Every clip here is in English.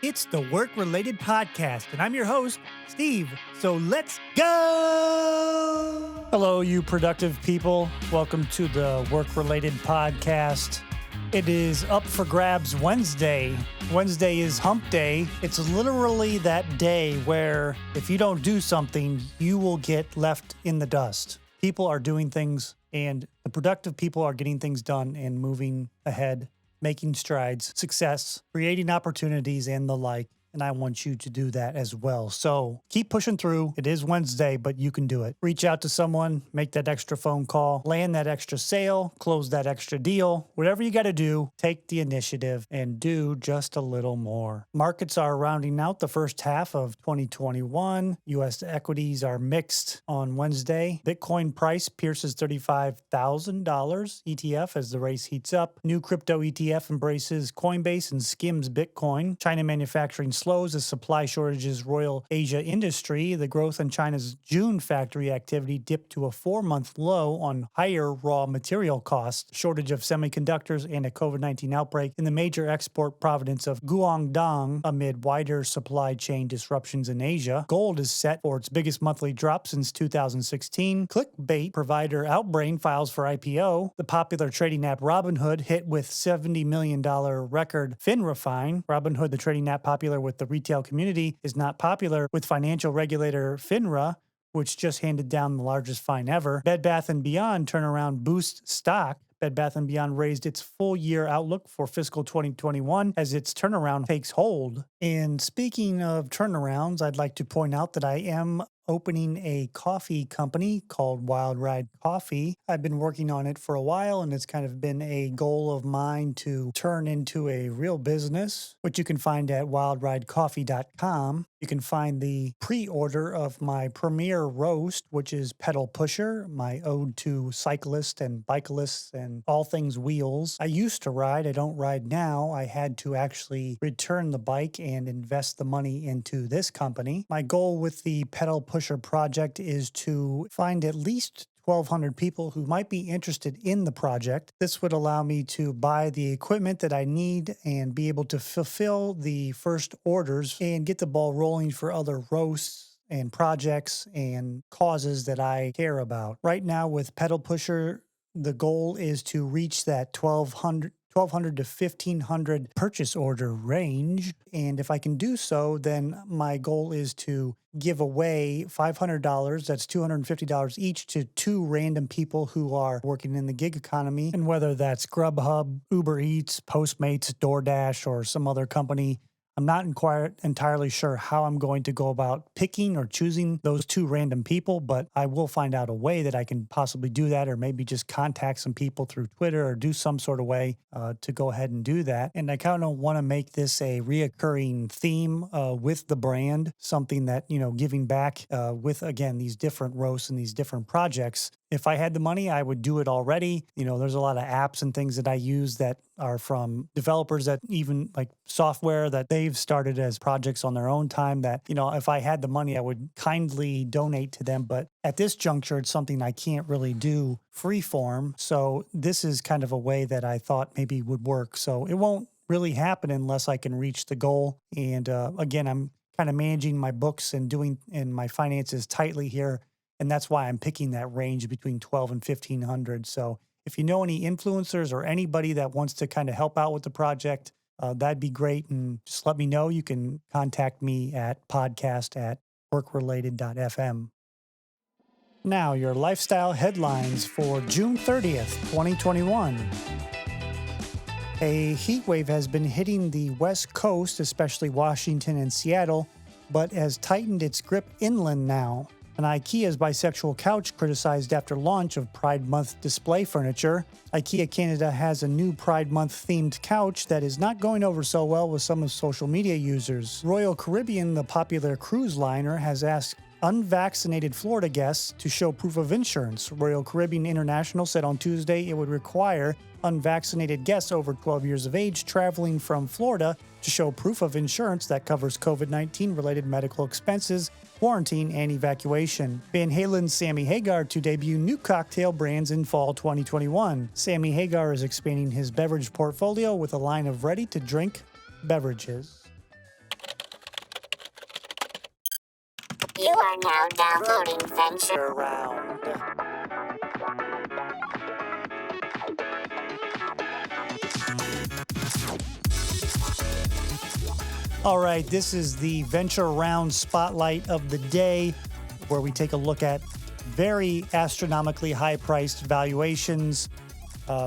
It's the Work Related Podcast, and I'm your host, Steve. So let's go! Hello, you productive people. Welcome to the Work Related Podcast. It is up for grabs Wednesday. Wednesday is hump day. It's literally that day where if you don't do something, you will get left in the dust. People are doing things, and the productive people are getting things done and moving ahead, making strides, success, creating opportunities, and the like. And I want you to do that as well. So keep pushing through. It is Wednesday, but you can do it. Reach out to someone, make that extra phone call, land that extra sale, close that extra deal. Whatever you got to do, take the initiative and do just a little more. Markets are rounding out the first half of 2021. U.S. equities are mixed on Wednesday. Bitcoin price pierces $35,000 ETF as the race heats up. New crypto ETF embraces Coinbase and skims Bitcoin. China manufacturing slows as supply shortages roil Asia industry. The growth in China's June factory activity dipped to a 4-month low on higher raw material costs, shortage of semiconductors, and a COVID-19 outbreak in the major export province of Guangdong amid wider supply chain disruptions in Asia. Gold is set for its biggest monthly drop since 2016. Clickbait provider Outbrain files for IPO. The popular trading app Robinhood hit with $70 million record FINRA fine. Robinhood, the trading app popular with the retail community, is not popular with financial regulator FINRA, which just handed down the largest fine ever. Bed Bath & Beyond turnaround boosts stock. Bed Bath & Beyond raised its full-year outlook for fiscal 2021 as its turnaround takes hold. And speaking of turnarounds, I'd like to point out that I am opening a coffee company called Wild Ride Coffee. I've been working on it for a while, and it's kind of been a goal of mine to turn into a real business, which you can find at wildridecoffee.com. You can find the pre-order of my premier roast, which is Pedal Pusher, my ode to cyclists and bikelists and all things wheels. I used to ride. I don't ride now. I had to actually return the bike and invest the money into this company. My goal with the Pedal Pusher project is to find at least 1,200 people who might be interested in the project. This would allow me to buy the equipment that I need and be able to fulfill the first orders and get the ball rolling for other roasts and projects and causes that I care about. Right now with Pedal Pusher, the goal is to reach that 1,200 to 1,500 purchase order range. And if I can do so, then my goal is to give away $500, that's $250 each, to 2 random people who are working in the gig economy. And whether that's Grubhub, Uber Eats, Postmates, DoorDash, or some other company, I'm not entirely sure how I'm going to go about picking or choosing those 2 random people, but I will find out a way that I can possibly do that, or maybe just contact some people through Twitter or do some sort of way to go ahead and do that. And I kind of want to make this a reoccurring theme with the brand, something that, giving back with, again, these different roasts and these different projects. If I had the money, I would do it already. There's a lot of apps and things that I use that are from developers that even like software that they've started as projects on their own time that, if I had the money, I would kindly donate to them. But at this juncture, it's something I can't really do free form. So this is kind of a way that I thought maybe would work. So it won't really happen unless I can reach the goal. And again, I'm kind of managing my books and my finances tightly here. And that's why I'm picking that range between 12 and 1,500. So if you know any influencers or anybody that wants to kind of help out with the project, that'd be great. And just let me know. You can contact me at podcast@workrelated.fm. Now, your lifestyle headlines for June 30th, 2021. A heat wave has been hitting the West Coast, especially Washington and Seattle, but has tightened its grip inland now. An IKEA's bisexual couch criticized after launch of Pride Month display furniture. IKEA Canada has a new Pride Month themed couch that is not going over so well with some of social media users. Royal Caribbean, the popular cruise liner, has asked unvaccinated Florida guests to show proof of insurance. Royal Caribbean International said on Tuesday it would require unvaccinated guests over 12 years of age traveling from Florida to show proof of insurance that covers COVID-19 related medical expenses, quarantine, and evacuation. Van Halen's Sammy Hagar to debut new cocktail brands in fall 2021. Sammy Hagar is expanding his beverage portfolio with a line of ready-to-drink beverages. are now downloading Venture Round. All right, this is the Venture Round Spotlight of the day, where we take a look at very astronomically high-priced valuations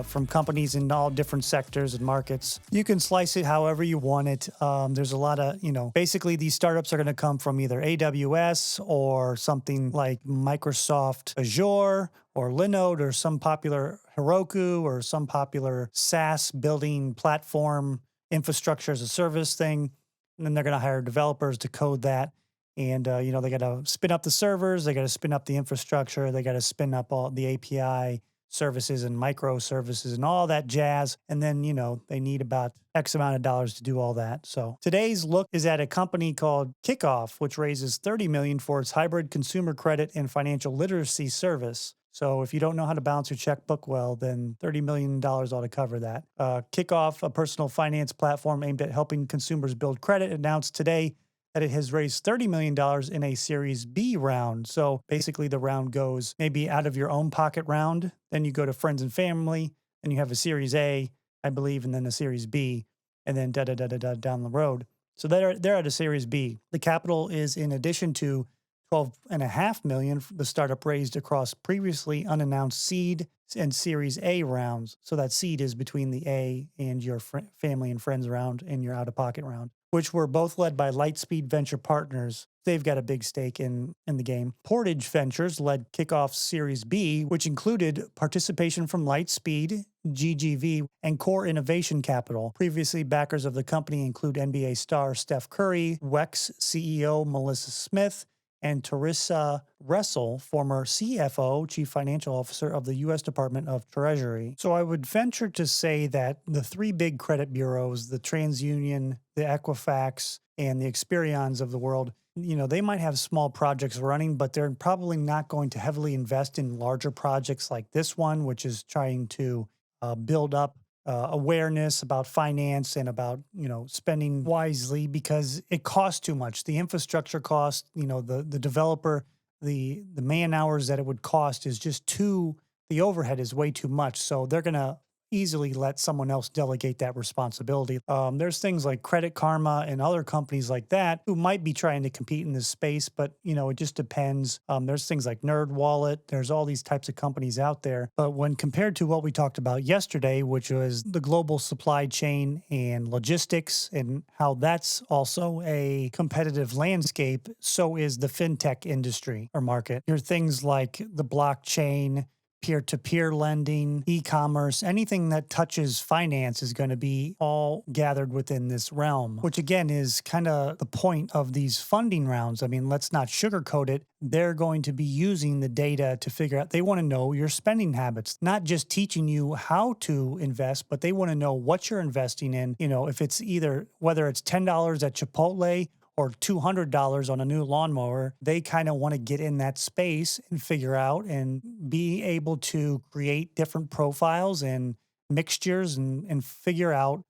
from companies in all different sectors and markets. You can slice it however you want it. There's a lot of, basically these startups are going to come from either AWS or something like Microsoft Azure or Linode or some popular Heroku or some popular SaaS building platform infrastructure as a service thing. And then they're going to hire developers to code that. And, they got to spin up the servers. They got to spin up the infrastructure. They got to spin up all the API services and microservices and all that jazz. And then, they need about X amount of dollars to do all that. So today's look is at a company called Kickoff, which raises $30 million for its hybrid consumer credit and financial literacy service. So if you don't know how to balance your checkbook well, then $30 million ought to cover that. Kickoff, a personal finance platform aimed at helping consumers build credit, announced today that it has raised $30 million in a Series B round. So basically the round goes maybe out of your own pocket round, then you go to friends and family, and you have a Series A, I believe, and then a Series B, and then da-da-da-da-da down the road. So they're at a Series B. The capital is in addition to $12.5 million the startup raised across previously unannounced seed and Series A rounds. So that seed is between the A and your family and friends round and your out-of-pocket round, which were both led by Lightspeed Venture Partners. They've got a big stake in the game. Portage Ventures led Kickoff's Series B, which included participation from Lightspeed, GGV, and Core Innovation Capital. Previously, backers of the company include NBA star Steph Curry, WEX CEO Melissa Smith, and Teresa Russell, former CFO, Chief Financial Officer of the U.S. Department of Treasury. So I would venture to say that the three big credit bureaus, the TransUnion, the Equifax, and the Experians of the world, they might have small projects running, but they're probably not going to heavily invest in larger projects like this one, which is trying to build up awareness about finance and about, spending wisely, because it costs too much. The infrastructure cost, the developer, the man hours that it would cost is just the overhead is way too much. So they're going to easily let someone else delegate that responsibility. There's things like Credit Karma and other companies like that who might be trying to compete in this space, but it just depends. There's things like NerdWallet. There's all these types of companies out there. But when compared to what we talked about yesterday, which was the global supply chain and logistics and how that's also a competitive landscape, so is the fintech industry or market. There are things like the blockchain, peer-to-peer lending, e-commerce, anything that touches finance is going to be all gathered within this realm, which again is kind of the point of these funding rounds. I mean, let's not sugarcoat it. They're going to be using the data to figure out, they want to know your spending habits, not just teaching you how to invest, but they want to know what you're investing in. If it's whether it's $10 at Chipotle or $200 on a new lawnmower, they kind of want to get in that space and figure out and be able to create different profiles and mixtures and figure out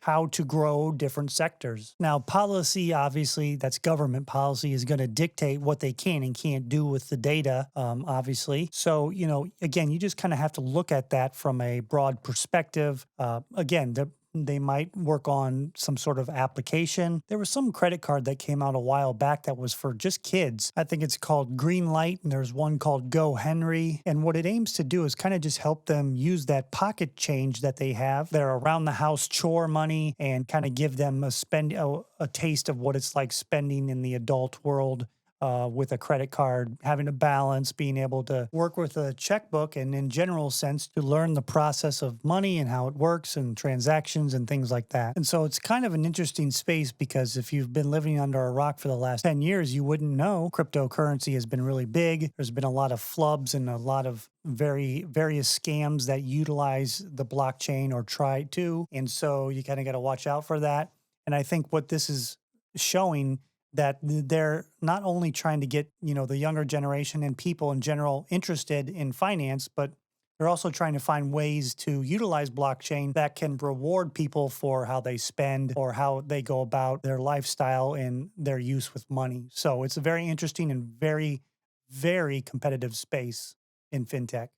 how to grow different sectors. Now, policy, obviously, that's government policy, is going to dictate what they can and can't do with the data, obviously. So, again, you just kind of have to look at that from a broad perspective. Again, they might work on some sort of application. There was some credit card that came out a while back that was for just kids. I think it's called Green Light, and there's one called Go Henry. And what it aims to do is kind of just help them use that pocket change that they have, their around the house chore money, and kind of give them a taste of what it's like spending in the adult world. With a credit card, having a balance, being able to work with a checkbook, and in general sense to learn the process of money and how it works and transactions and things like that. And so it's kind of an interesting space, because if you've been living under a rock for the last 10 years, you wouldn't know cryptocurrency has been really big. There's been a lot of flubs and a lot of various scams that utilize the blockchain or try to. And so you kind of got to watch out for that. And I think what this is showing, that they're not only trying to get, the younger generation and people in general interested in finance, but They're also trying to find ways to utilize blockchain that can reward people for how they spend or how they go about their lifestyle and their use with money. So it's a very interesting and very, very competitive space in fintech.